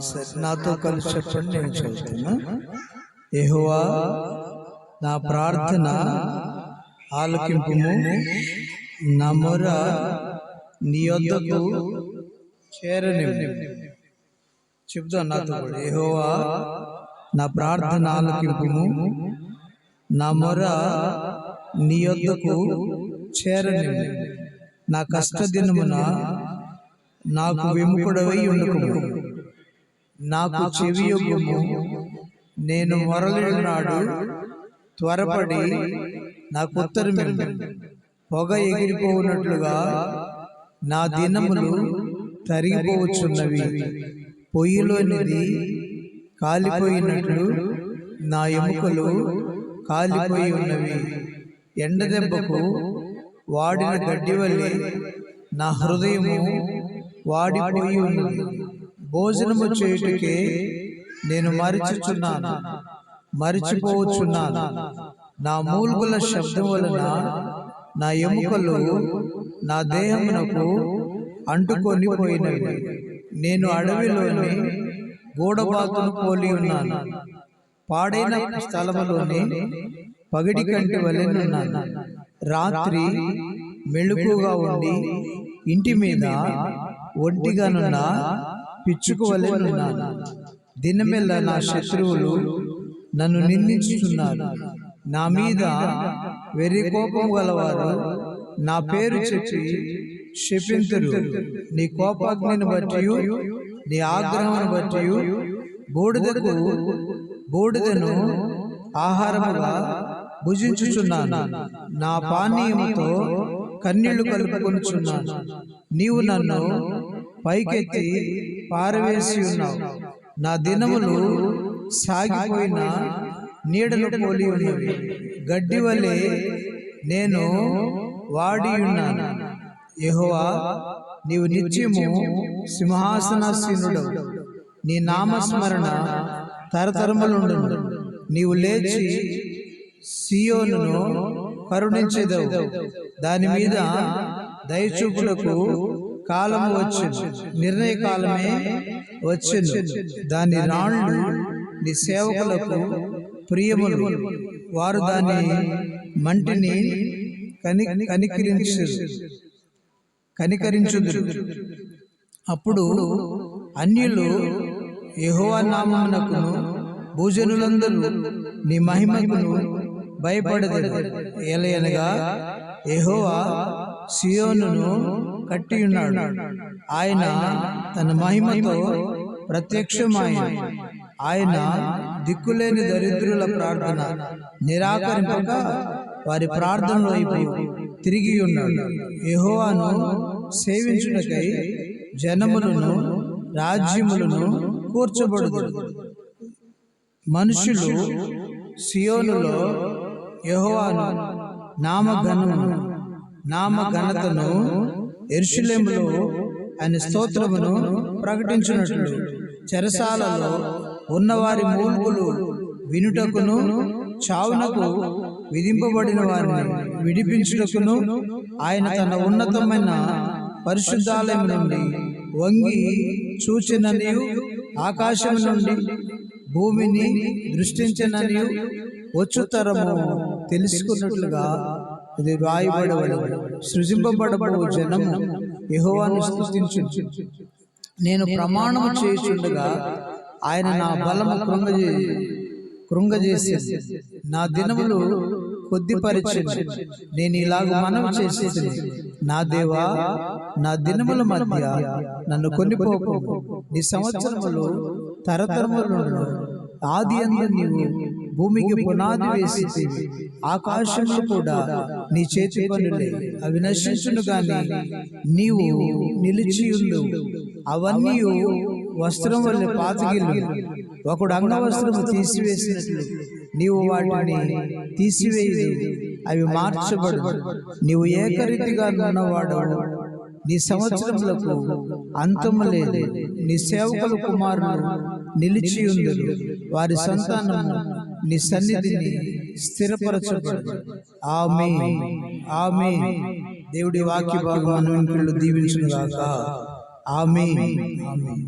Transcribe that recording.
సరే, నాతో కలిసి చెప్పండి, నేను చదువుతున్నా. యెహోవా నా ప్రార్థన ఆలకింపుము, నా మొర నీ యొద్దకు చేరనివ్వు. చెప్తాను నాతో కూడా. యెహోవా నా ప్రార్థన ఆలకింపుము, నా మొర నీ యొద్దకు చేరనివ్వు. నా కష్ట దినమున నాకు విముఖుడవై ఉండుకుము. నాకు చెవియొగ్గుము. నేను మొరలినాడు త్వరపడి నాకు ఉత్తరమిమ్ము. పొగ ఎగిరిపోవునట్లుగా నా దినములు తరిగిపోవచ్చున్నవి. పొయ్యిలోనిది కాలిపోయినట్లు నా ఎముకలు కాలిపోయి ఉన్నవి. ఎండదెబ్బకు వాడిన గడ్డి వలె నా హృదయము వాడిపోయి ఉన్నది. భోజనము చేయుటకే నేను మరిచిపోవచ్చున్నాను. నా మూల్గుల శబ్దం వలన నా ఎముకలు నా దేహమునకు అంటుకొని పోయినవి. నేను అడవిలోని గూడబాతును పోలి ఉన్నాను. పాడైన స్థలములోని పగిడి కంటి వలెనున్నాను. రాత్రి మెళుకుగా ఉండి ఇంటి మీద ఒంటిగానున్న పిచ్చుకు వలెనున్నాను. దినమెల్లా నా శత్రువులు నన్ను నిందించుతున్నారు. నా మీద వెర్రి కోపం గలవారు నా పేరు చెప్పి శపింతురు. నీ కోపాగ్నిని బట్టి, నీ ఆగ్రహమును బట్టి బూడిదను ఆహారముగా భుజించుచున్నాను. నా పానీయముతో కన్నీళ్లు కలుపుకొనుచున్నాను. నీవు నన్ను పైకెత్తి పారవేసి ఉన్నావు. నా దినములు సాగిపోయిన నీడను పోలి ఉన్నవి. గడ్డి వలె నేను వాడి ఉన్నాను. యెహోవా, నీవు నిత్యము సింహాసనాసీనుడవు. నీ నామస్మరణ తరతరములుండును. నీవు లేచి సియోనును కరుణించెదవు. దాని మీద దయచూపులకు కాలము వచ్చెను, నిర్ణయ కాలమే వచ్చెను. దాని రాళ్ళు నీ సేవకులకు ప్రియములు. వారు దాని మంటిని కనికరించుదురు. అప్పుడు అన్యులు యెహోవా నామమునకును భూజనులందరూ నీ మహిమకును భయపడెదరు. ఏలయనగా యెహోవా సియోనును కట్టియున్నాడు. ఆయన తన మహిమతో ప్రత్యక్షమాయెను. ఆయన దిక్కులేని దరిద్రుల ప్రార్థన నిరాకరింపక వారి ప్రార్థన వైపు తిరిగి ఉన్నాడు. యెహోవాను సేవించుటకై జనములను రాజ్యములను కూర్చబడుదురు. మనుషులు సియోనులో యెహోవాను నామఘనతను, యెరూషలేములో ఆయన స్తోత్రమును ప్రకటించునట్లు చెరసాలలో ఉన్నవారి మూల్గులు వినుటకును, చావునకు విధింపబడిన వారిని విడిపించుటకును ఆయన తన ఉన్నతమైన పరిశుద్ధాలయం నుండి వంగి చూచెననియు, ఆకాశం నుండి భూమిని దృష్టించెననియు వచ్చుతరము తెలుసుకున్నట్లుగా ఇది రాయబడవలెను. సృజింపబడబో జనము యెహోవాను స్తుతించును. నేను ప్రమాణము చేయుచుండగా ఆయన నా బలము కృంగజేసి నా దినములు కొద్దిపరిచెను. నేను ఇలాగ మనవి చేసేది, నా దేవా, నా దినముల మధ్య నన్ను కొనిపోకు. నీ సంవత్సరములు తరతరములను. ఆది అందు నీవు భూమికి పునాది వేసి ఆకాశంలో కూడా నీ చేతి పనులే. అవి నశించును గాని నీవు నిలిచియుండు. అవన్నీ వస్త్రం వల్లే పాతగిల్లు. ఒకడు అంగవస్త్రము తీసివేసినట్లు నీవు వాటిని తీసివేయదు, అవి మార్చబడు. నీవు ఏకరీతిగా ఉన్నవాడవు. నీ సంవత్సరములకు అంతము లేదు. నీ సేవకుల కుమారులు నిలిచియుందురు. వారి సంతానము నీ సన్నిధిని స్థిరపరచబడు. ఆమేన్, ఆమేన్. దేవుడి వాక్య భాగం దీవించును గాక. ఆమేన్, ఆమేన్.